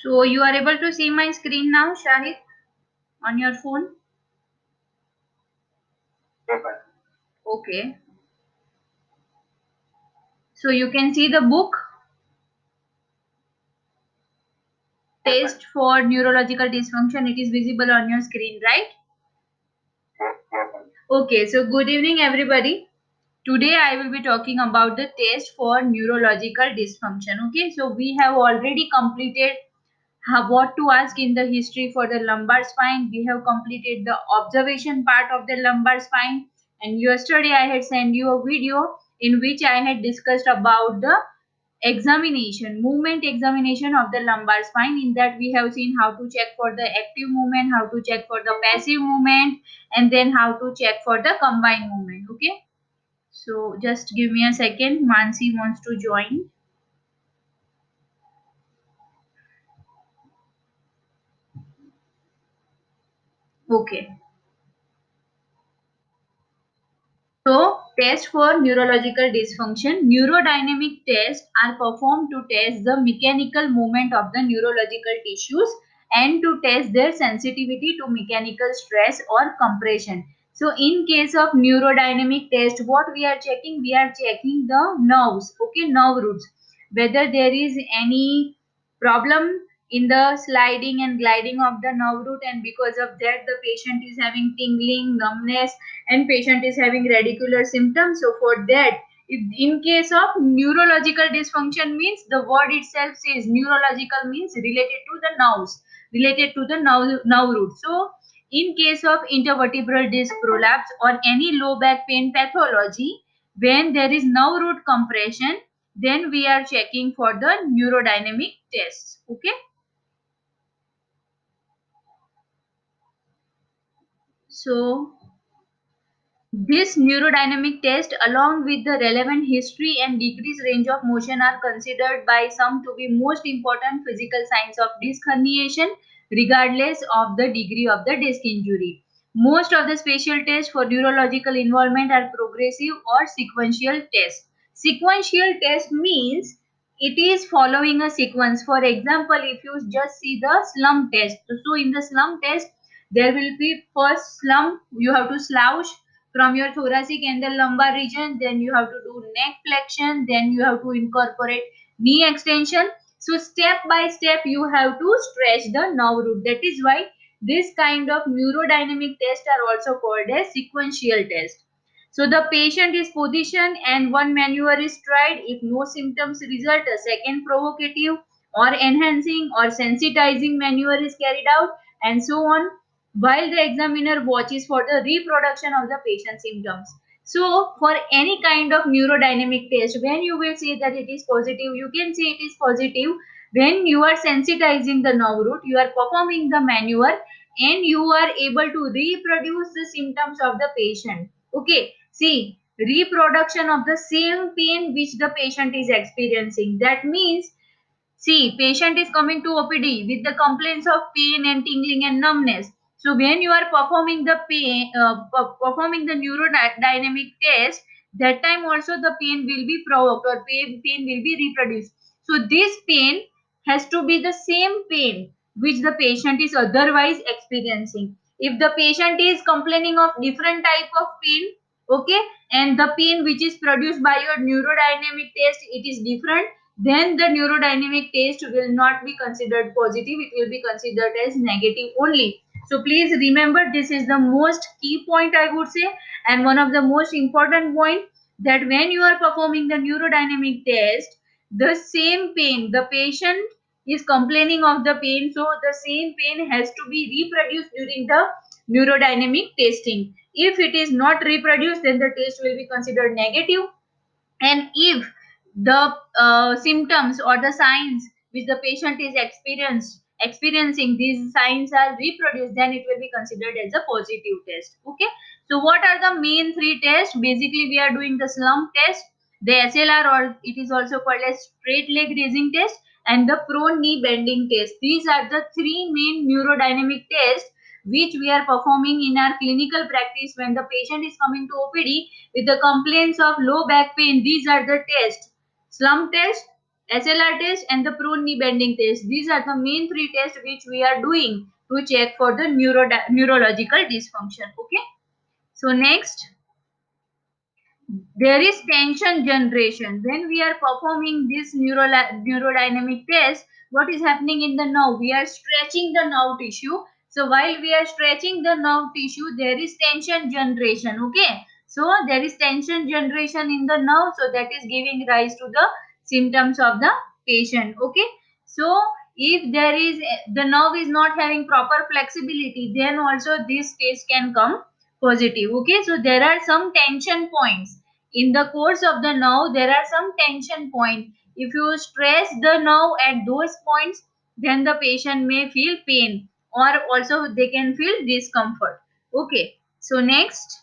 So you are able to see my screen now, Shahid, on your phone? Okay. So you can see the book, Test for Neurological Dysfunction. It is visible on your screen, right? Okay. So good evening, everybody. Today I will be talking about the test for neurological dysfunction. Okay. So we have already completed what to ask in the history for the lumbar spine. We have completed the observation part of the lumbar spine, and yesterday I had sent you a video in which I had discussed about the movement examination of the lumbar spine. In that we have seen how to check for the active movement, how to check for the passive movement, and then how to check for the combined movement. Okay, so just give me a second. Mansi wants to join. Okay. So, test for neurological dysfunction. Neurodynamic tests are performed to test the mechanical movement of the neurological tissues and to test their sensitivity to mechanical stress or compression. So, in case of neurodynamic test, what we are checking? We are checking the nerves, okay, nerve roots. Whether there is any problem in the sliding and gliding of the nerve root, and because of that the patient is having tingling, numbness, and patient is having radicular symptoms. So for that, in case of neurological dysfunction, means the word itself says neurological means related to the nerves, related to the nerve root. So in case of intervertebral disc prolapse or any low back pain pathology, when there is nerve root compression, then we are checking for the neurodynamic tests. Okay. So this neurodynamic test, along with the relevant history and decreased range of motion, are considered by some to be most important physical signs of disc herniation, regardless of the degree of the disc injury. Most of the special tests for neurological involvement are progressive or sequential tests. Sequential test means it is following a sequence. For example, if you just see the slump test, so in the slump test, there will be first slump, you have to slouch from your thoracic and the lumbar region, then you have to do neck flexion, then you have to incorporate knee extension. So step by step you have to stretch the nerve root. That is why this kind of neurodynamic tests are also called as sequential test. So the patient is positioned and one maneuver is tried. If no symptoms result, a second provocative or enhancing or sensitizing maneuver is carried out, and so on, while the examiner watches for the reproduction of the patient's symptoms. So for any kind of neurodynamic test, when you will say that it is positive, you can say it is positive when you are sensitizing the nerve root, you are performing the maneuver, and you are able to reproduce the symptoms of the patient. Okay, see, reproduction of the same pain which the patient is experiencing. That means, see, patient is coming to OPD with the complaints of pain and tingling and numbness. So when you are performing the performing the neurodynamic test, that time also the pain will be provoked or pain will be reproduced. So this pain has to be the same pain which the patient is otherwise experiencing. If the patient is complaining of different type of pain, okay, and the pain which is produced by your neurodynamic test, it is different, then the neurodynamic test will not be considered positive, it will be considered as negative only. So please remember, this is the most key point I would say, and one of the most important point, that when you are performing the neurodynamic test, the same pain, the patient is complaining of the pain, so the same pain has to be reproduced during the neurodynamic testing. If it is not reproduced, then the test will be considered negative, and if the symptoms or the signs which the patient is experiencing, these signs are reproduced, then it will be considered as a positive test. Okay, so what are the main three tests? Basically we are doing the slump test, the SLR, or it is also called as straight leg raising test, and the prone knee bending test. These are the three main neurodynamic tests which we are performing in our clinical practice when the patient is coming to OPD with the complaints of low back pain. These are the tests: slump test, SLR test and the prone knee bending test. These are the main three tests which we are doing to check for the neurological dysfunction. Okay. So next, there is tension generation. When we are performing this neurodynamic test, what is happening in the nerve? We are stretching the nerve tissue. So while we are stretching the nerve tissue, there is tension generation. Okay. So there is tension generation in the nerve. So that is giving rise to the symptoms of the patient. Okay. So if there is the nerve is not having proper flexibility, then also this test can come positive. Okay. So there are some tension points in the course of the nerve. There are some tension points. If you stress the nerve at those points, then the patient may feel pain, or also they can feel discomfort. Okay. So next,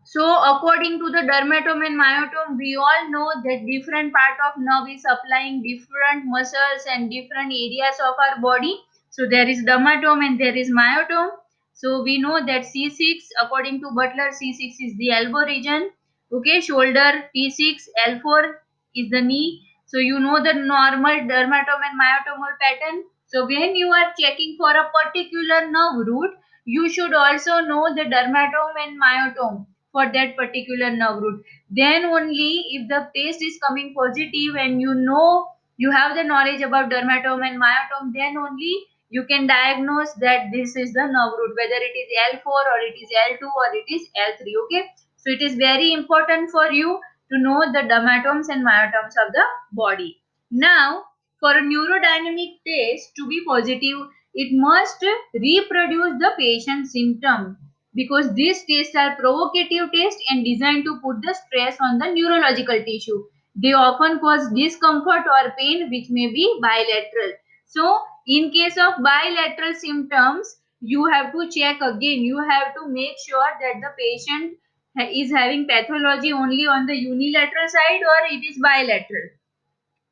so according to the dermatome and myotome, we all know that different part of nerve is supplying different muscles and different areas of our body. So there is dermatome and there is myotome. So we know that C6, according to Butler, C6 is the elbow region. Okay, shoulder T6, L4 is the knee. So you know the normal dermatome and myotomal pattern. So when you are checking for a particular nerve root, you should also know the dermatome and myotome for that particular nerve root. Then only if the test is coming positive and you know you have the knowledge about dermatome and myotome, then only you can diagnose that this is the nerve root, whether it is L4 or it is L2 or it is L3. Okay. So it is very important for you to know the dermatomes and myotomes of the body. Now, for a neurodynamic test to be positive, it must reproduce the patient symptom, because these tests are provocative tests and designed to put the stress on the neurological tissue. They often cause discomfort or pain which may be bilateral. So, in case of bilateral symptoms, you have to check again. You have to make sure that the patient is having pathology only on the unilateral side or it is bilateral.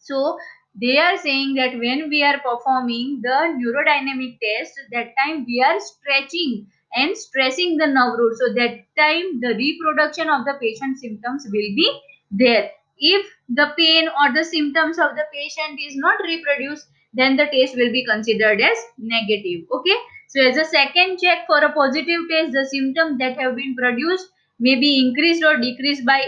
So they are saying that when we are performing the neurodynamic test, that time we are stretching and stressing the nerve root. So that time the reproduction of the patient symptoms will be there. If the pain or the symptoms of the patient is not reproduced, then the test will be considered as negative. Okay. So as a second check for a positive test, the symptoms that have been produced may be increased or decreased by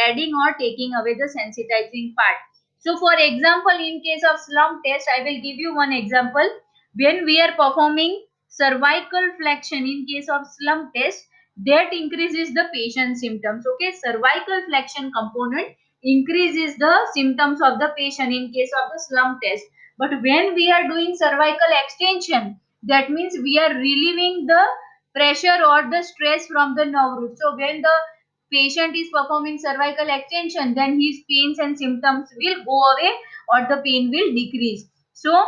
adding or taking away the sensitizing part. So for example, in case of slump test, I will give you one example. When we are performing cervical flexion in case of slump test, that increases the patient symptoms. Okay, cervical flexion component increases the symptoms of the patient in case of the slump test. But when we are doing cervical extension, that means we are relieving the pressure or the stress from the nerve root. So when the patient is performing cervical extension, then his pains and symptoms will go away or the pain will decrease. So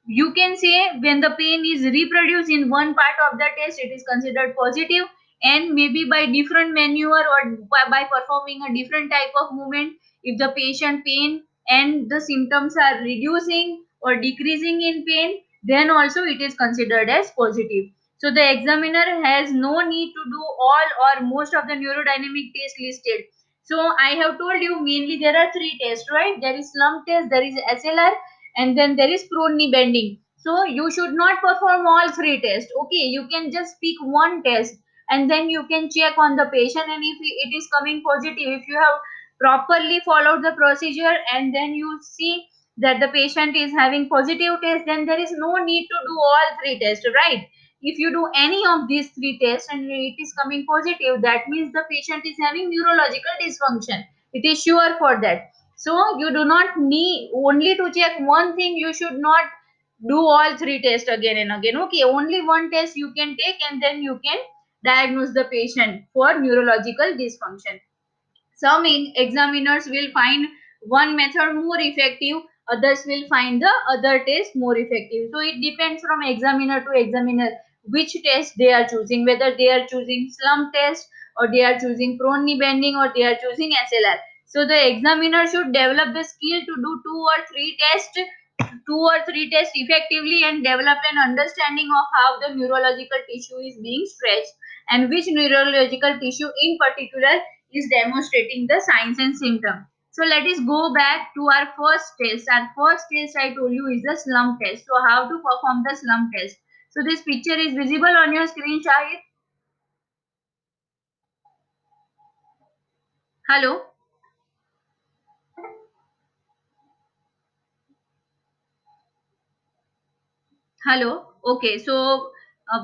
you can say when the pain is reproduced in one part of the test, it is considered positive, and maybe by different maneuver or by performing a different type of movement, if the patient pain and the symptoms are reducing or decreasing in pain, then also it is considered as positive. So the examiner has no need to do all or most of the neurodynamic tests listed. So I have told you mainly there are three tests, right? There is slump test, there is SLR, and then there is prone knee bending. So you should not perform all three tests. Okay, you can just pick one test and then you can check on the patient, and if it is coming positive, if you have properly followed the procedure and then you see that the patient is having positive test, then there is no need to do all three tests, right? If you do any of these three tests and it is coming positive, that means the patient is having neurological dysfunction. It is sure for that. So you do not need only to check one thing. You should not do all three tests again and again. Okay, only one test you can take and then you can diagnose the patient for neurological dysfunction. Some examiners will find one method more effective, others will find the other test more effective. So it depends from examiner to examiner which test they are choosing, whether they are choosing slump test or they are choosing prone knee bending or they are choosing SLR. So the examiner should develop the skill to do two or three tests effectively and develop an understanding of how the neurological tissue is being stretched and which neurological tissue in particular is demonstrating the signs and symptoms. So let us go back to our first test. Our first test I told you is the slump test. So how to perform the slump test? So this picture is visible on your screen, Shahid. Hello. Hello. Okay. So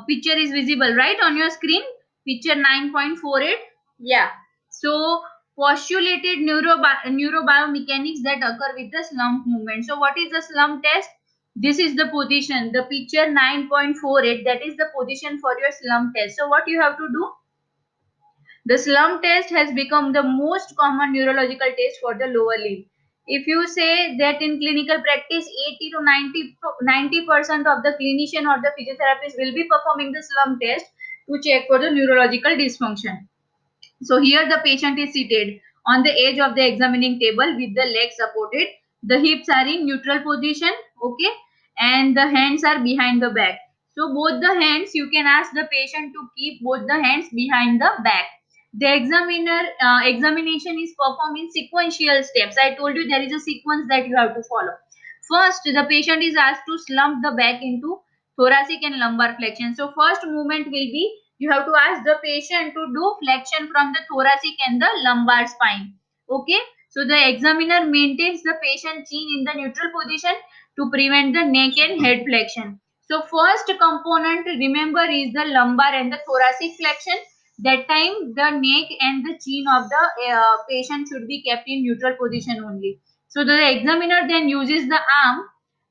picture is visible, right, on your screen. Picture 9.48. Yeah. So postulated neurobiomechanics that occur with the slump movement. So what is the slump test? This is the position. The picture 9.48. That is the position for your slump test. So what you have to do? The slump test has become the most common neurological test for the lower limb. If you say that in clinical practice, 80 to 90% of the clinician or the physiotherapist will be performing the slump test to check for the neurological dysfunction. So here the patient is seated on the edge of the examining table with the legs supported. The hips are in neutral position, okay, and the hands are behind the back. So both the hands, you can ask the patient to keep both the hands behind the back. The examination is performed in sequential steps. I told you there is a sequence that you have to follow. First, the patient is asked to slump the back into thoracic and lumbar flexion. So first movement will be, you have to ask the patient to do flexion from the thoracic and the lumbar spine. Okay. So the examiner maintains the patient chin in the neutral position to prevent the neck and head flexion. So first component, remember, is the lumbar and the thoracic flexion. That time the neck and the chin of the patient should be kept in neutral position only. So the examiner then uses the arm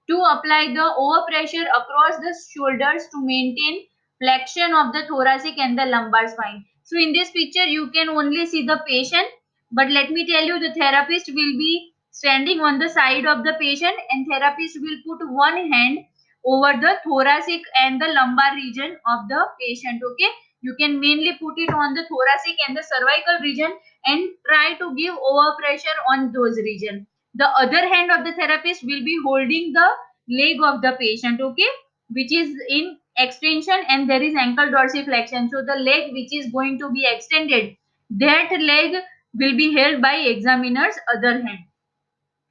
to apply the overpressure across the shoulders to maintain flexion of the thoracic and the lumbar spine. So in this picture you can only see the patient, but let me tell you, the therapist will be standing on the side of the patient and therapist will put one hand over the thoracic and the lumbar region of the patient. Okay, you can mainly put it on the thoracic and the cervical region and try to give overpressure on those regions. The other hand of the therapist will be holding the leg of the patient, okay, which is in extension, and there is ankle dorsiflexion. So the leg which is going to be extended, that leg will be held by examiner's other hand.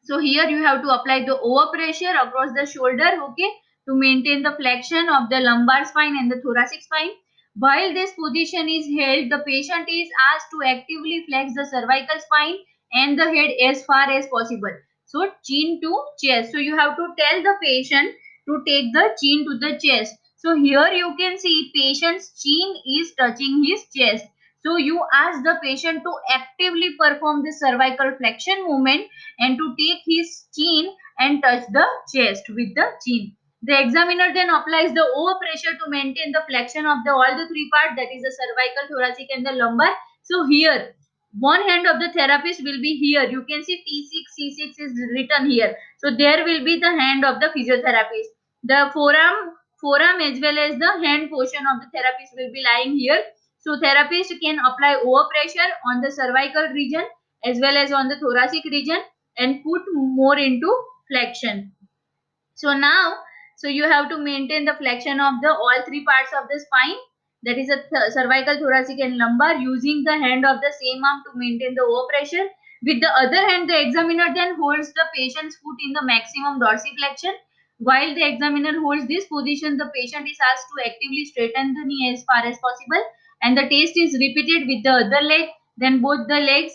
So here you have to apply the overpressure across the shoulder, okay, to maintain the flexion of the lumbar spine and the thoracic spine. While this position is held, the patient is asked to actively flex the cervical spine and the head as far as possible. So chin to chest. So you have to tell the patient to take the chin to the chest. So here you can see patient's chin is touching his chest. So you ask the patient to actively perform the cervical flexion movement and to take his chin and touch the chest with the chin. The examiner then applies the overpressure to maintain the flexion of the all the three parts, that is the cervical, thoracic and the lumbar. So here one hand of the therapist will be here. You can see T6, C6 is written here. So there will be the hand of the physiotherapist. The forearm as well as the hand portion of the therapist will be lying here. So therapist can apply overpressure on the cervical region as well as on the thoracic region and put more into flexion. So now, so you have to maintain the flexion of the all three parts of the spine, that is a cervical, thoracic and lumbar, using the hand of the same arm to maintain the overpressure. With the other hand, the examiner then holds the patient's foot in the maximum dorsiflexion. While the examiner holds this position, the patient is asked to actively straighten the knee as far as possible, and the test is repeated with the other leg, then both the legs,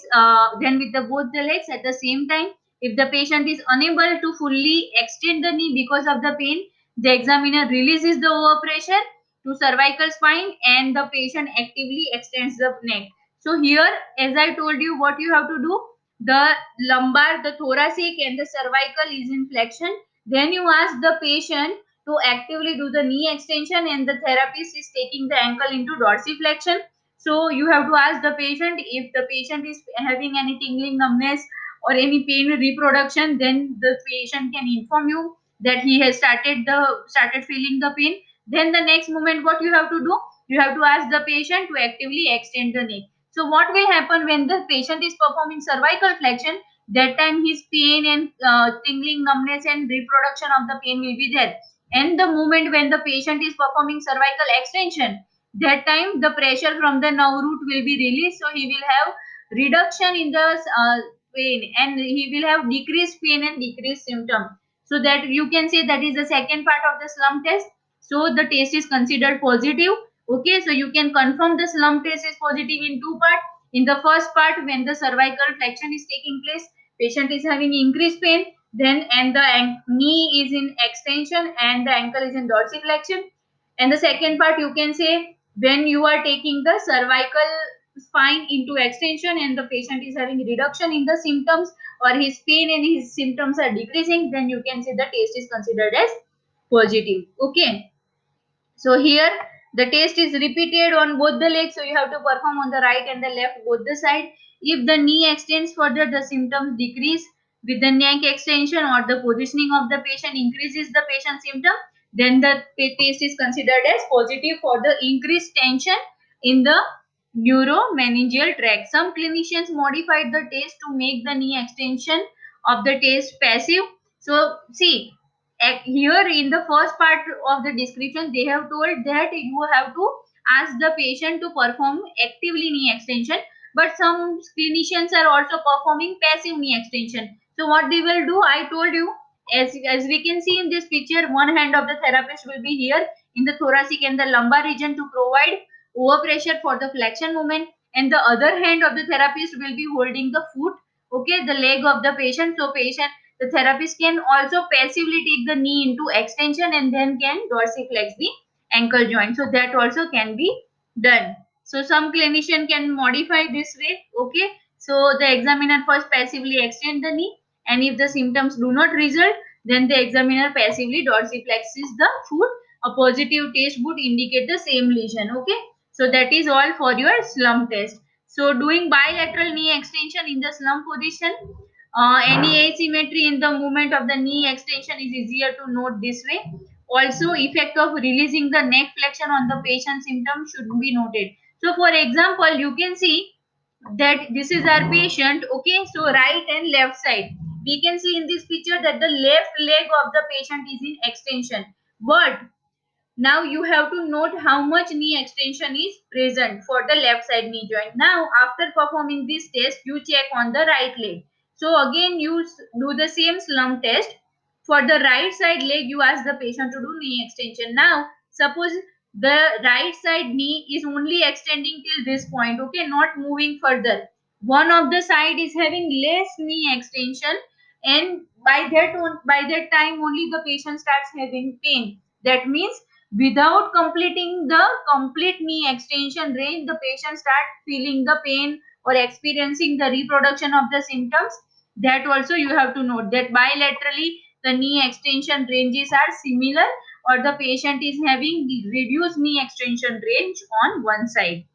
then with the both the legs at the same time. If the patient is unable to fully extend the knee because of the pain, the examiner releases the overpressure to cervical spine and the patient actively extends the neck. So here, as I told you, what you have to do, the lumbar, the thoracic and the cervical is in flexion. Then you ask the patient to actively do the knee extension and the therapist is taking the ankle into dorsiflexion. So you have to ask the patient, if the patient is having any tingling, numbness or any pain reproduction, then the patient can inform you that he has started feeling the pain. Then the next moment, what you have to do, you have to ask the patient to actively extend the neck. So what will happen when the patient is performing cervical flexion? That time his pain and tingling, numbness and reproduction of the pain will be there. And the moment when the patient is performing cervical extension, that time the pressure from the nerve root will be released, so he will have reduction in the pain, and he will have decreased pain and decreased symptom. So that you can say that is the second part of the slump test. So the test is considered positive. Okay, so you can confirm the slump test is positive in two parts. In the first part, when the cervical flexion is taking place, patient is having increased pain, then and the knee is in extension and the ankle is in dorsiflexion. And the second part, you can say when you are taking the cervical spine into extension and the patient is having reduction in the symptoms, or his pain and his symptoms are decreasing, then you can say the test is considered as positive. Okay. So here the test is repeated on both the legs. So you have to perform on the right and the left both the side. If the knee extends further, the symptoms decrease with the neck extension, or the positioning of the patient increases the patient's symptom, then the test is considered as positive for the increased tension in the neuromeningeal tract. Some clinicians modified the test to make the knee extension of the test passive. So see, here in the first part of the description, they have told that you have to ask the patient to perform actively knee extension, but some clinicians are also performing passive knee extension. So what they will do, I told you, as we can see in this picture, one hand of the therapist will be here in the thoracic and the lumbar region to provide overpressure for the flexion movement, and the other hand of the therapist will be holding the foot, okay, the leg of the patient. So the therapist can also passively take the knee into extension and then can dorsiflex the ankle joint. So that also can be done. So some clinician can modify this way. Okay. So the examiner first passively extend the knee, and if the symptoms do not result, then the examiner passively dorsiflexes the foot. A positive test would indicate the same lesion. Okay. So that is all for your slump test. So doing bilateral knee extension in the slump position, any asymmetry in the movement of the knee extension is easier to note this way. Also, effect of releasing the neck flexion on the patient symptom should be noted. So, for example, you can see that this is our patient. Okay, so right and left side. We can see in this picture that the left leg of the patient is in extension. But now you have to note how much knee extension is present for the left side knee joint. Now after performing this test, you check on the right leg. So again you do the same slump test. For the right side leg, you ask the patient to do knee extension. Now suppose the right side knee is only extending till this point, okay, not moving further. One of the side is having less knee extension, and by that time only the patient starts having pain. That means without completing the complete knee extension range, the patient start feeling the pain or experiencing the reproduction of the symptoms. That also you have to note that bilaterally the knee extension ranges are similar, or the patient is having the reduced knee extension range on one side.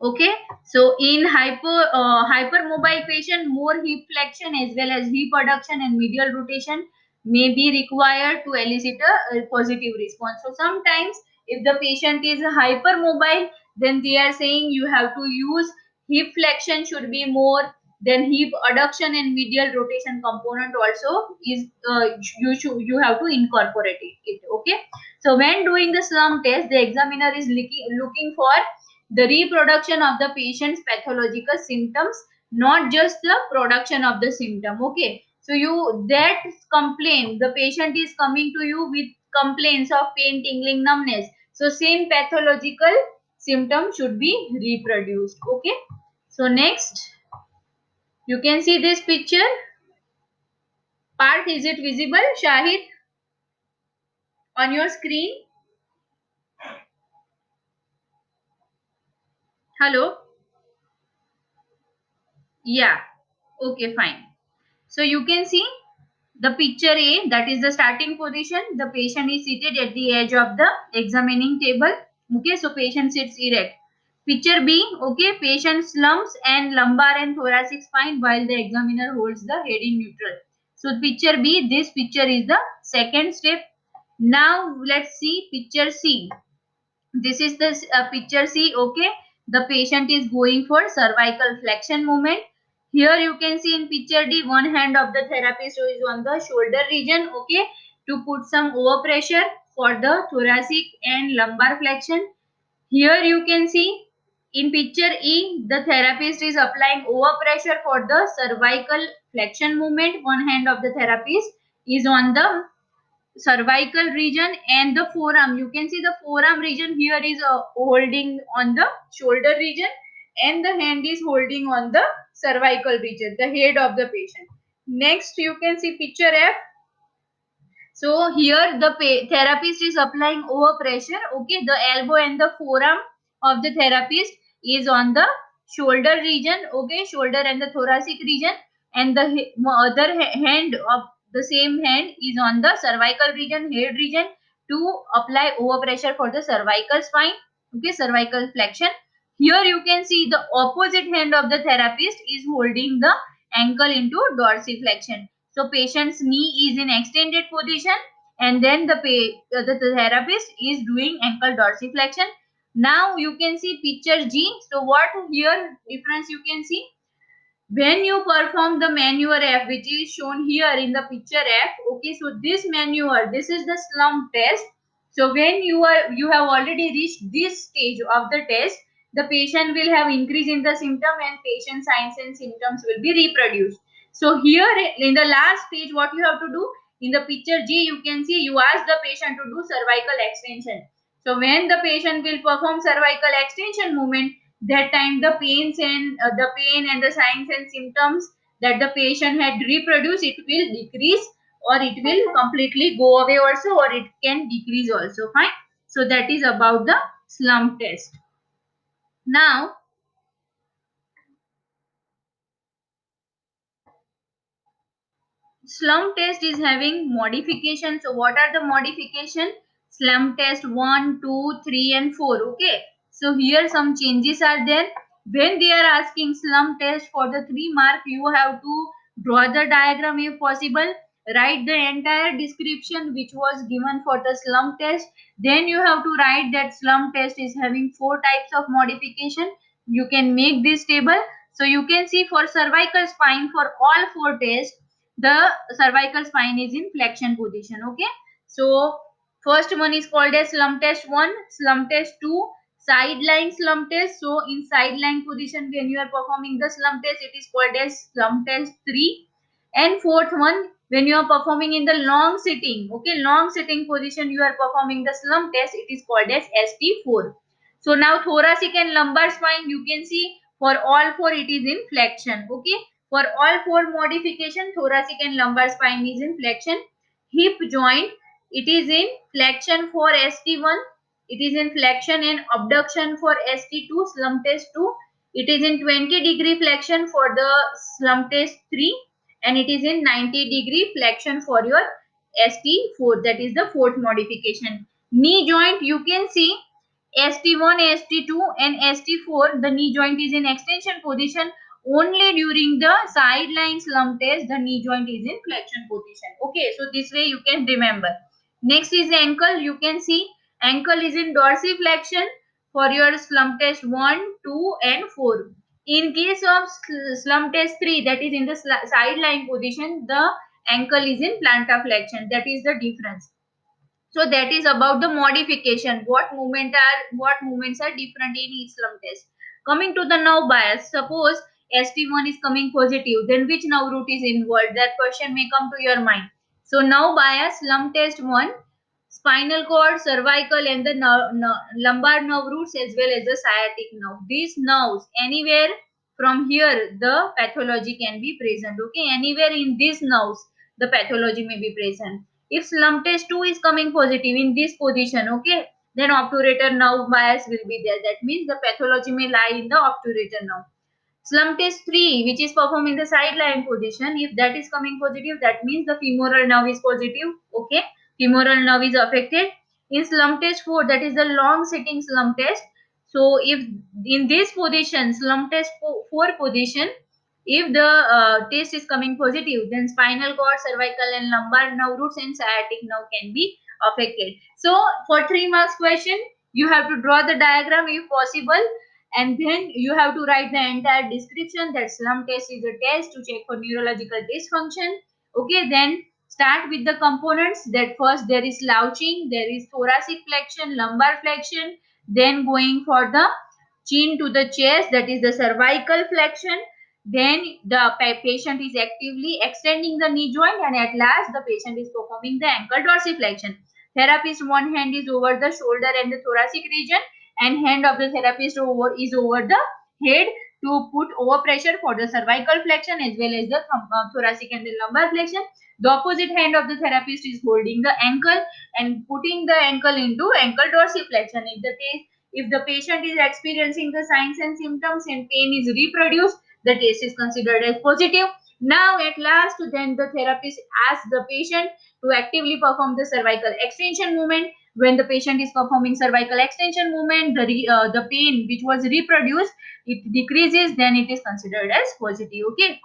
Okay, so in hypermobile patient, more hip flexion as well as hip adduction and medial rotation may be required to elicit a positive response. So sometimes if the patient is hypermobile, then they are saying you have to use hip flexion should be more, then hip adduction and medial rotation component also is you have to incorporate it. Okay, so when doing the slump test, the examiner is looking for the reproduction of the patient's pathological symptoms, not just the production of the symptom. Okay, so you that complaint, the patient is coming to you with complaints of pain, tingling, numbness, so same pathological symptom should be reproduced. Okay, so next you can see this picture. Parth, is it visible, Shahid, on your screen? Hello. Yeah, okay, fine. So you can see the picture A, that is the starting position. The patient is seated at the edge of the examining table. Okay, so patient sits erect. Picture B, okay, patient slumps and lumbar and thoracic spine while the examiner holds the head in neutral. So picture B, this picture is the second step. Now let's see picture C. This is the picture C. Okay, the patient is going for cervical flexion movement. Here you can see in picture D, one hand of the therapist is on the shoulder region, okay, to put some overpressure for the thoracic and lumbar flexion. Here you can see In picture E, the therapist is applying overpressure for the cervical flexion movement. One hand of the therapist is on the cervical region and the forearm. You can see the forearm region here is holding on the shoulder region and the hand is holding on the cervical region, the head of the patient. Next, you can see picture F. So here the therapist is applying overpressure. Okay, the elbow and the forearm of the therapist is on the shoulder region. Okay, shoulder and the thoracic region, and the other hand of the same hand is on the cervical region, head region, to apply overpressure for the cervical spine. Okay, cervical flexion. Here you can see the opposite hand of the therapist is holding the ankle into dorsiflexion. So patient's knee is in extended position and then the therapist is doing ankle dorsiflexion. Now you can see picture G. So what here difference you can see? When you perform the maneuver F, which is shown here in the picture F, okay, so this maneuver, this is the slump test. So when you have already reached this stage of the test, the patient will have increase in the symptom and patient signs and symptoms will be reproduced. So here in the last stage, what you have to do, in the picture G, you can see you ask the patient to do cervical extension. So when the patient will perform cervical extension movement, that time the pain and the signs and symptoms that the patient had reproduced, it will decrease or it will completely go away also, or it can decrease also. Fine. So that is about the slump test. Now slump test is having modifications. So what are the modification? Slump test 1, 2, 3 and 4. Okay. So here some changes are there. When they are asking slump test for the 3 mark, you have to draw the diagram if possible. Write the entire description which was given for the slump test. Then you have to write that slump test is having 4 types of modification. You can make this table. So you can see for cervical spine, for all 4 tests, the cervical spine is in flexion position. Okay, so first one is called as slump test 1, slump test 2, side lying slump test. So in side lying position, when you are performing the slump test, it is called as slump test 3. And fourth one, when you are performing in the long sitting, okay, long sitting position, you are performing the slump test, it is called as ST4. So now thoracic and lumbar spine, you can see for all 4 it is in flexion. Okay, for all 4 modification, thoracic and lumbar spine is in flexion. Hip joint, it is in flexion for ST1. It is in flexion and abduction for ST2, slump test 2. It is in 20-degree flexion for the slump test 3. And it is in 90-degree flexion for your ST4. That is the fourth modification. Knee joint, you can see ST1, ST2 and ST4, the knee joint is in extension position. Only during the sideline slump test, the knee joint is in flexion position. Okay, so this way you can remember. Next is ankle. You can see ankle is in dorsiflexion for your slump test 1, 2 and 4. In case of slump test 3, that is in the sideline position, the ankle is in plantar flexion. That is the difference. So that is about the modification. What movements are different in each slump test. Coming to the nerve bias. Suppose ST1 is coming positive, then which nerve root is involved? That question may come to your mind. So nerve bias, slump test 1, spinal cord, cervical and the lumbar nerve roots as well as the sciatic nerve. These nerves, anywhere from here the pathology can be present. Okay, anywhere in these nerves the pathology may be present. If slump test 2 is coming positive in this position, okay, then obturator nerve bias will be there. That means the pathology may lie in the obturator nerve. Slump test 3, which is performed in the sideline position, if that is coming positive, that means the femoral nerve is positive. Okay, femoral nerve is affected. In slump test 4, that is the long sitting slump test. So if in this position, slump test 4 position, if the test is coming positive, then spinal cord, cervical and lumbar nerve roots and sciatic nerve can be affected. So for 3 marks question, you have to draw the diagram if possible, and then you have to write the entire description that slump test is a test to check for neurological dysfunction. Okay, then start with the components. That first there is slouching, there is thoracic flexion, lumbar flexion, then going for the chin to the chest, that is the cervical flexion. Then the patient is actively extending the knee joint, and at last the patient is performing the ankle dorsiflexion. Therapist one hand is over the shoulder and the thoracic region, and hand of the therapist is over the head to put over pressure for the cervical flexion as well as the thoracic and the lumbar flexion. The opposite hand of the therapist is holding the ankle and putting the ankle into ankle dorsiflexion. If the patient is experiencing the signs and symptoms and pain is reproduced, the test is considered as positive. Now at last, then the therapist asks the patient to actively perform the cervical extension movement. When the patient is performing cervical extension movement, the pain which was reproduced, it decreases, then it is considered as positive. Okay.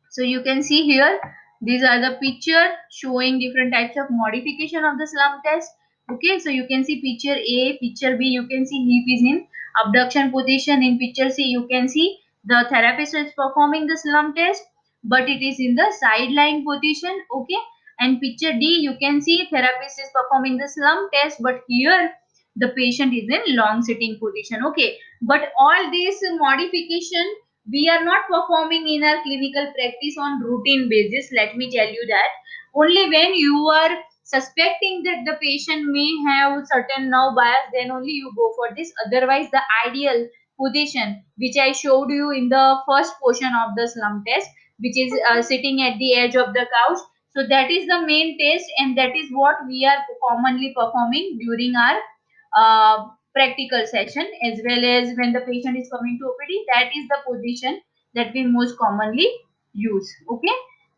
So you can see here, these are the picture showing different types of modification of the slump test. Okay, so you can see picture A, picture B, you can see hip is in abduction position. In picture C, you can see the therapist is performing the slump test, but it is in the side lying position. Okay, and picture D, you can see therapist is performing the slump test, but here the patient is in long sitting position. Okay, but all these modification we are not performing in our clinical practice on routine basis. Let me tell you that only when you are suspecting that the patient may have certain nerve bias, then only you go for this. Otherwise, the ideal position which I showed you in the first portion of the slump test, which is sitting at the edge of the couch, so that is the main test, and that is what we are commonly performing during our practical session, as well as when the patient is coming to OPD. That is the position that we most commonly use. Okay.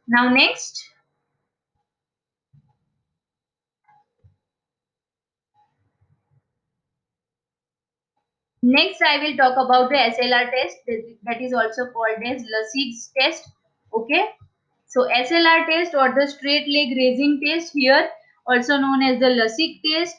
Now next I will talk about the SLR test, that is also called as Lassig's test. Okay. So SLR test or the straight leg raising test, here also known as the Lasik test.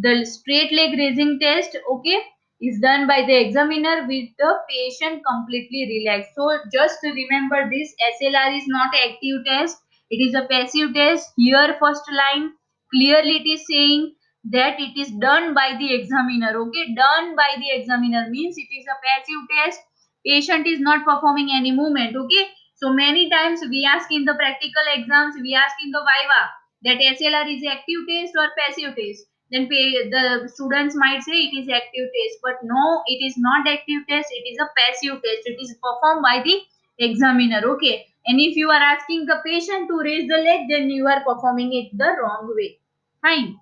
The straight leg raising test, okay, is done by the examiner with the patient completely relaxed. So just remember this, SLR is not an active test. It is a passive test. Here first line clearly it is saying that it is done by the examiner. Okay, done by the examiner means it is a passive test. Patient is not performing any movement. Okay, so many times we ask in the practical exams, we ask in the Viva that SLR is active test or passive test. Then the students might say it is active test, but no, it is not active test. It is a passive test. It is performed by the examiner. Okay, and if you are asking the patient to raise the leg, then you are performing it the wrong way. Fine.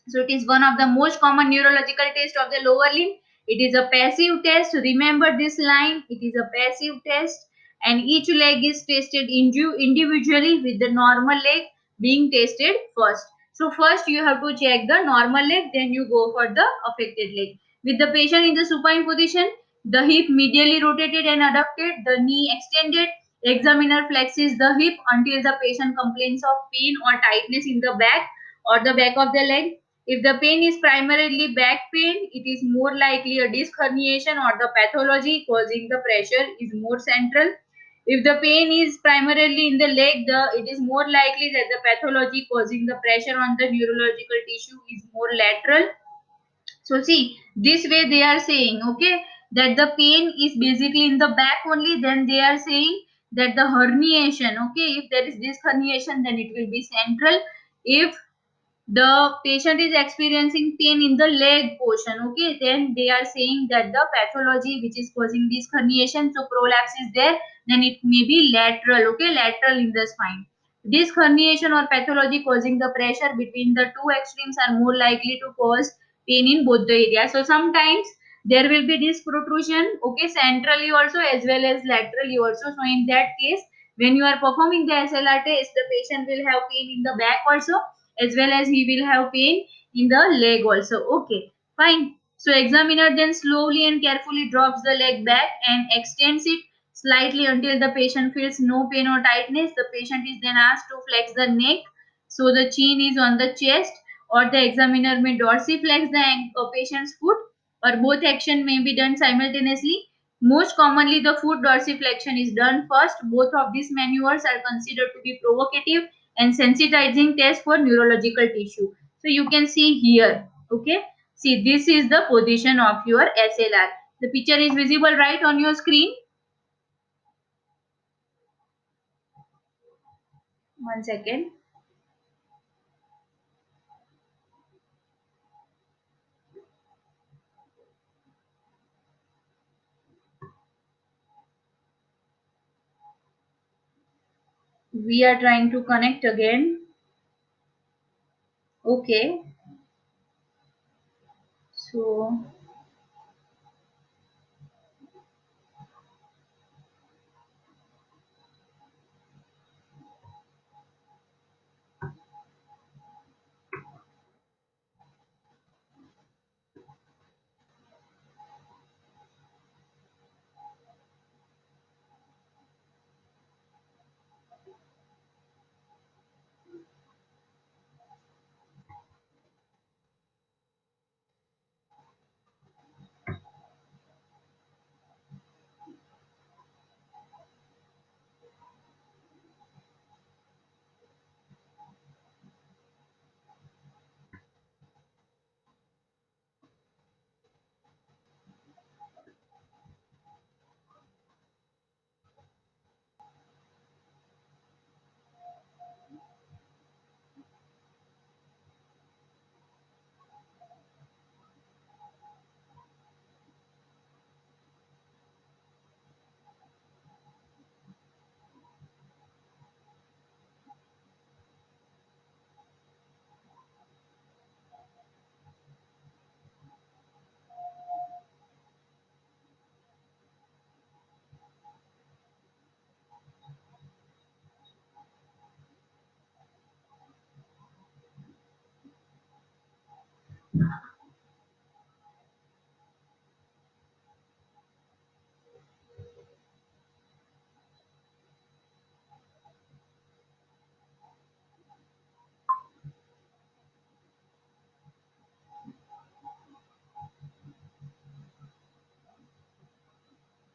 So it is one of the most common neurological tests of the lower limb. It is a passive test. Remember this line. It is a passive test, and each leg is tested individually with the normal leg being tested first. So first you have to check the normal leg, then you go for the affected leg. With the patient in the supine position, the hip medially rotated and adducted, the knee extended. Examiner flexes the hip until the patient complains of pain or tightness in the back or the back of the leg. If the pain is primarily back pain, it is more likely a disc herniation, or the pathology causing the pressure is more central. If the pain is primarily in the leg, it is more likely that the pathology causing the pressure on the neurological tissue is more lateral. So see, this way they are saying, okay, that the pain is basically in the back only, then they are saying that the herniation, okay, if there is disc herniation, then it will be central. If the patient is experiencing pain in the leg portion, okay, then they are saying that the pathology which is causing this herniation, so prolapse is there, then it may be lateral, okay, lateral in the spine. Disc herniation or pathology causing the pressure between the two extremes are more likely to cause pain in both the areas. So sometimes there will be disc protrusion, okay, centrally also as well as laterally also. So in that case, when you are performing the SLR test, the patient will have pain in the back also, as well as he will have pain in the leg also. Okay, fine. So examiner then slowly and carefully drops the leg back and extends it slightly until the patient feels no pain or tightness. The patient is then asked to flex the neck so the chin is on the chest, or the examiner may dorsiflex the patient's foot, or both action may be done simultaneously. Most commonly, the foot dorsiflexion is done first. Both of these maneuvers are considered to be provocative and sensitizing test for neurological tissue. So you can see here, okay. See, this is the position of your SLR. The picture is visible right on your screen. One second. We are trying to connect again. Okay. So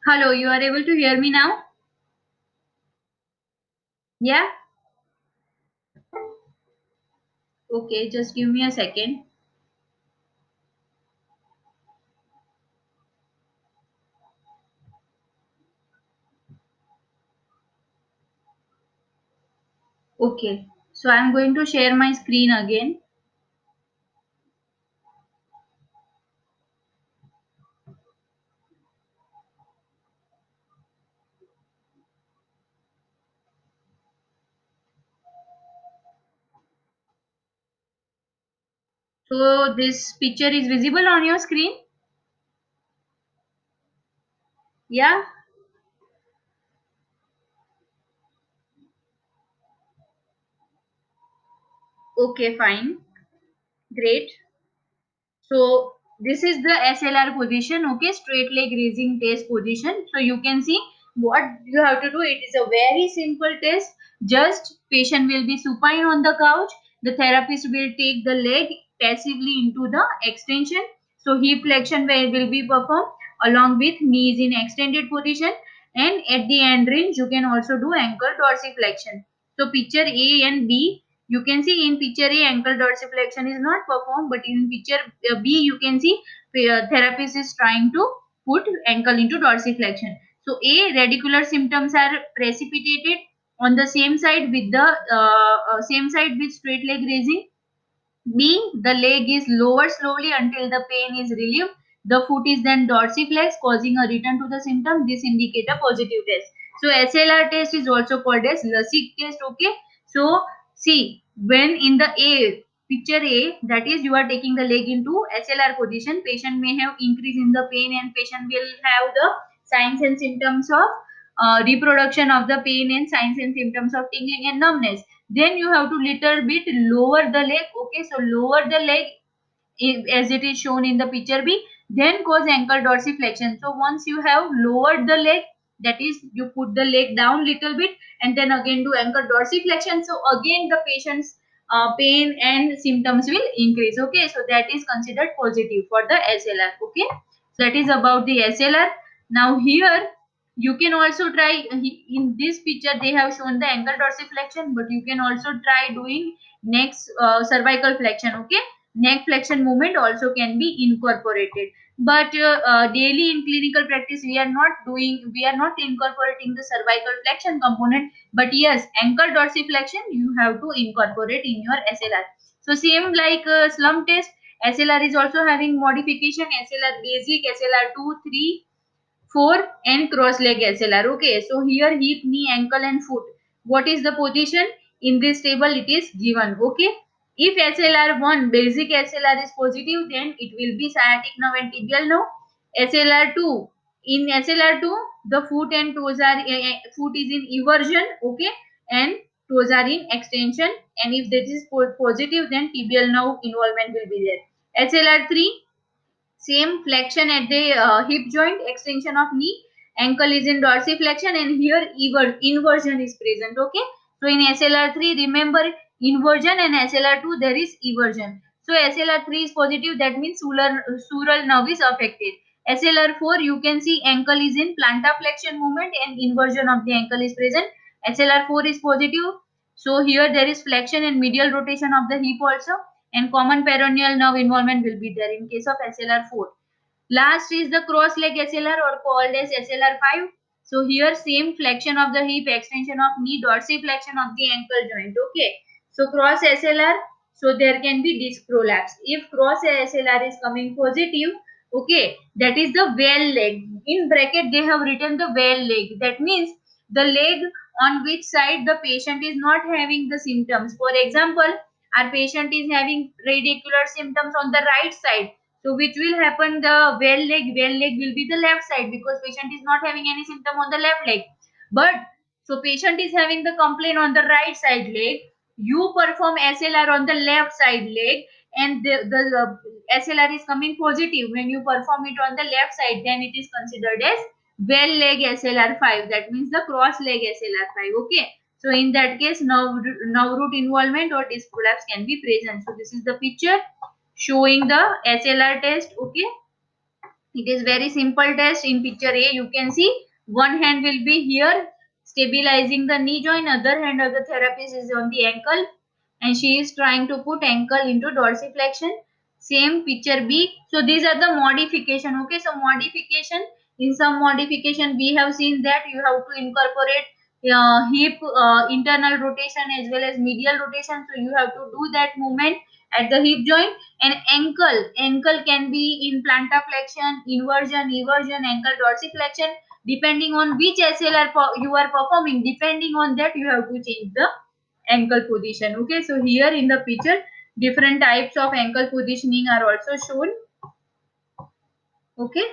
hello, you are able to hear me now? Yeah? Okay, just give me a second. Okay. So I'm going to share my screen again. So this picture is visible on your screen? Yeah? Okay, fine. Great. So this is the SLR position, okay, straight leg raising test position. So you can see what you have to do. It is a very simple test. Just patient will be supine on the couch. The therapist will take the leg passively into the extension. So hip flexion will be performed along with knees in extended position. And at the end range, you can also do ankle dorsiflexion. So picture A and B, you can see in picture A ankle dorsiflexion is not performed, but in picture B you can see therapist is trying to put ankle into dorsiflexion. So A, radicular symptoms are precipitated on the same side with the same side with straight leg raising. B, the leg is lowered slowly until the pain is relieved. The foot is then dorsiflex, causing a return to the symptom. This indicates a positive test. So SLR test is also called as Lasik test. Okay. So see, when in the A picture A, that is you are taking the leg into SLR position, patient may have increase in the pain and patient will have the signs and symptoms of reproduction of the pain and signs and symptoms of tingling and numbness. Then you have to little bit lower the leg. Okay, so lower the leg as it is shown in the picture B, then cause ankle dorsiflexion. So once you have lowered the leg, that is you put the leg down little bit and then again do ankle dorsiflexion. So again the patient's pain and symptoms will increase. Okay, so that is considered positive for the SLR. Okay, so that is about the SLR. Now here you can also try, in this picture they have shown the ankle dorsiflexion, but you can also try doing next cervical flexion. Okay, neck flexion movement also can be incorporated. but daily in clinical practice we are not incorporating the cervical flexion component, but yes, ankle dorsiflexion you have to incorporate in your SLR. So same like slump test, SLR is also having modification, SLR basic, SLR 2, 3, 4 and cross leg SLR. Okay, so here hip, knee, ankle and foot. What is the position? In this table it is given. Okay, if SLR1 basic SLR is positive, then it will be sciatic nerve and tibial nerve. SLR2, in SLR2 the foot and toes are foot is in eversion. Okay, and toes are in extension, and if that is positive, then tibial nerve involvement will be there. SLR3, same flexion at the hip joint, extension of knee, ankle is in dorsiflexion, and here inversion is present. Okay, so in SLR3 remember inversion, and SLR2 there is eversion. So SLR3 is positive, that means sural nerve is affected. SLR4 you can see ankle is in plantar flexion movement and inversion of the ankle is present. SLR4 is positive, so here there is flexion and medial rotation of the hip also, and common peroneal nerve involvement will be there in case of SLR4. Last is the cross leg SLR or called as SLR5. So here same flexion of the hip, extension of knee, dorsiflexion of the ankle joint. Okay. So cross SLR, so there can be disc prolapse. If cross SLR is coming positive, okay, that is the well leg. In bracket they have written the well leg. That means the leg on which side the patient is not having the symptoms. For example, our patient is having radicular symptoms on the right side, so which will happen, the well leg will be the left side because patient is not having any symptom on the left leg. But so patient is having the complaint on the right side leg, you perform SLR on the left side leg, and the SLR is coming positive. When you perform it on the left side, then it is considered as well leg SLR5. That means the cross leg SLR5. Okay. So in that case, nerve root involvement or disc prolapse can be present. So this is the picture showing the SLR test. Okay, it is very simple test. In picture A you can see one hand will be here stabilizing the knee joint, other hand of the therapist is on the ankle, and she is trying to put ankle into dorsiflexion. Same picture B. So these are the modification. Okay, so modification, in some modification we have seen that you have to incorporate hip internal rotation as well as medial rotation, so you have to do that movement at the hip joint. And ankle can be in plantar flexion, inversion, eversion, ankle dorsiflexion, depending on which SLR you are performing. Depending on that you have to change the ankle position. Okay, so here in the picture different types of ankle positioning are also shown. Okay,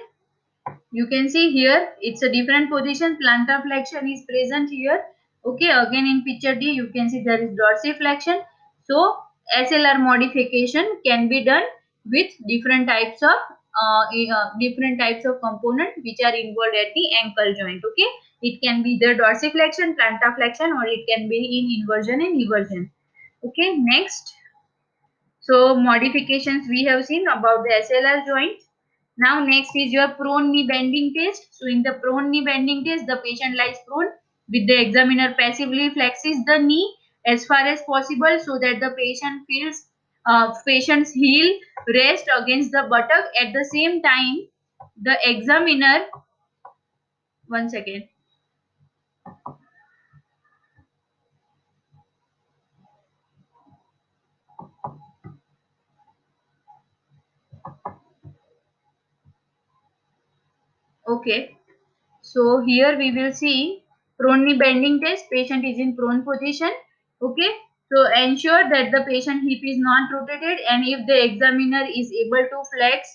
you can see here it's a different position, plantar flexion is present here. Okay, again in picture D you can see there is dorsiflexion. So SLR modification can be done with different types of component which are involved at the ankle joint. Okay, it can be the dorsiflexion, plantar flexion, or it can be in inversion and eversion. Okay, next. So modifications we have seen about the SLR joint. Now next is your prone knee bending test. So in the prone knee bending test, the patient lies prone with the examiner passively flexes the knee as far as possible so that the patient feels patient's heel rest against the buttock. At the same time, the examiner, one second. Okay. So here we will see prone knee bending test. Patient is in prone position. Okay. So ensure that the patient hip is not rotated, and if the examiner is able to flex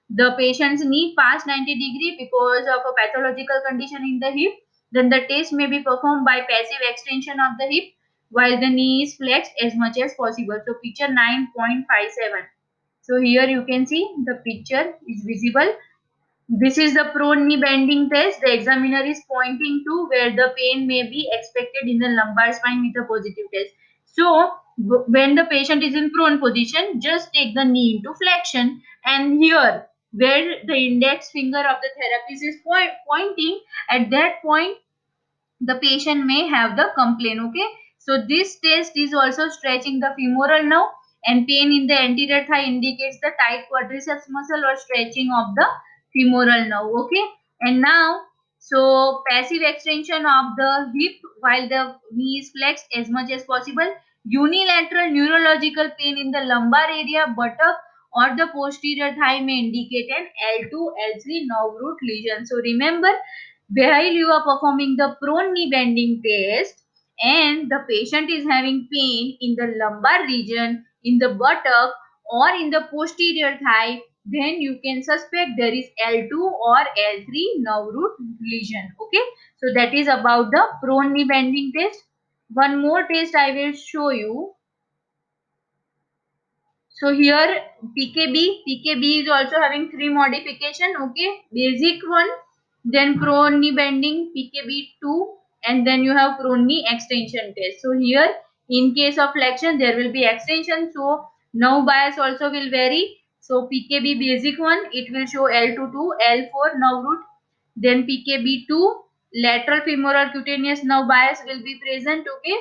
the patient's knee past 90 degree because of a pathological condition in the hip, then the test may be performed by passive extension of the hip while the knee is flexed as much as possible. So picture 9.57. So here you can see the picture is visible. This is the prone knee bending test. The examiner is pointing to where the pain may be expected in the lumbar spine with a positive test. So, when the patient is in prone position, just take the knee into flexion, and here where the index finger of the therapist is pointing, at that point the patient may have the complaint. Okay, so this test is also stretching the femoral nerve and pain in the anterior thigh indicates the tight quadriceps muscle or stretching of the femoral nerve. Okay, and now so passive extension of the hip while the knee is flexed as much as possible. Unilateral neurological pain in the lumbar area, buttock or the posterior thigh may indicate an L2, L3 nerve root lesion. So remember, while you are performing the prone knee bending test and the patient is having pain in the lumbar region, in the buttock or in the posterior thigh, then you can suspect there is L2 or L3 nerve root lesion. Okay, so that is about the prone knee bending test. One more test I will show you. So here PKB is also having three modification. Okay, basic one, then prone knee bending PKB2, and then you have prone knee extension test. So here in case of flexion there will be extension. So nerve bias also will vary. So PKB basic one, it will show L2 to L4 nerve root. Then PKB2 lateral femoral cutaneous nerve bias will be present. Okay,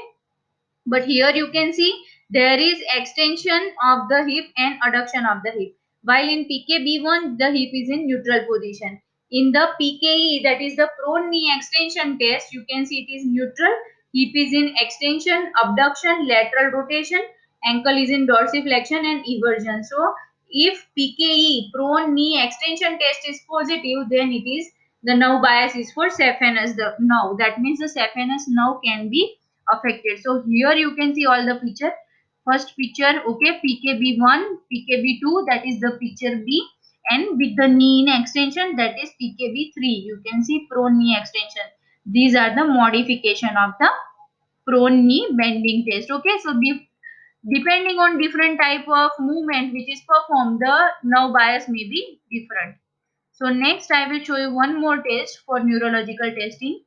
but here you can see there is extension of the hip and adduction of the hip. While in PKB1 the hip is in neutral position. In the PKE, that is the prone knee extension test, you can see it is neutral. Hip is in extension, abduction, lateral rotation, ankle is in dorsiflexion and eversion. So if PKE prone knee extension test is positive, then it is the nerve bias is for saphenous the nerve. That means the saphenous nerve can be affected. So here you can see all the picture. First picture, okay, PKB1, PKB2, that is the picture B, and with the knee in extension, that is PKB3. You can see prone knee extension. These are the modification of the prone knee bending test. Okay, so depending on different type of movement which is performed, the nerve bias may be different. So next I will show you one more test for neurological testing.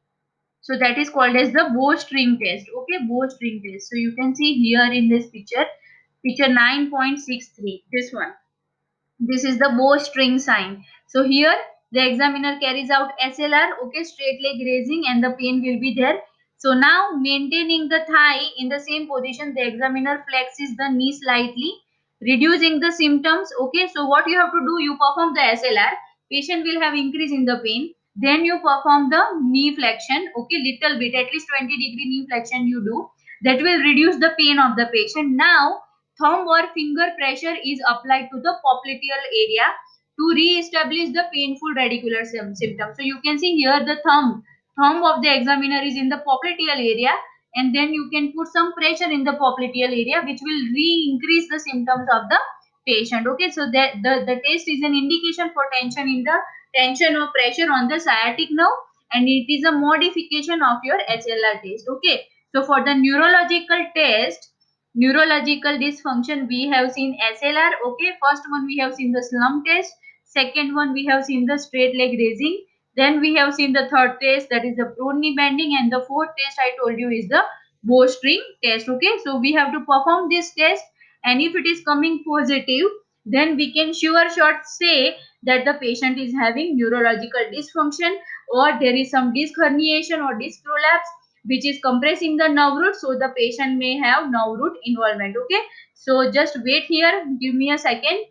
So that is called as the bowstring test. Okay, bowstring test. So you can see here in this picture, picture 9.63, this one. This is the bowstring sign. So here the examiner carries out SLR, okay, straight leg raising, and the pain will be there. So now maintaining the thigh in the same position, the examiner flexes the knee slightly, reducing the symptoms. Okay, so what you have to do, you perform the SLR, patient will have increase in the pain. Then you perform the knee flexion, okay, little bit, at least 20-degree knee flexion you do. That will reduce the pain of the patient. Now thumb or finger pressure is applied to the popliteal area to re-establish the painful radicular symptom. So you can see here the thumb of the examiner is in the popliteal area, and then you can put some pressure in the popliteal area which will re-increase the symptoms of the patient. Okay, so that the test is an indication for tension or pressure on the sciatic nerve, and it is a modification of your HLR test. Okay, so for the neurological test, neurological dysfunction, we have seen SLR. Okay, first one we have seen the slump test, second one we have seen the straight leg raising, then we have seen the third test, that is the prone knee bending, and the fourth test I told you is the bowstring test. Okay, so we have to perform this test, and if it is coming positive, then we can sure shot say that the patient is having neurological dysfunction, or there is some disc herniation or disc prolapse which is compressing the nerve root, so the patient may have nerve root involvement. Okay, so just wait here, give me a second.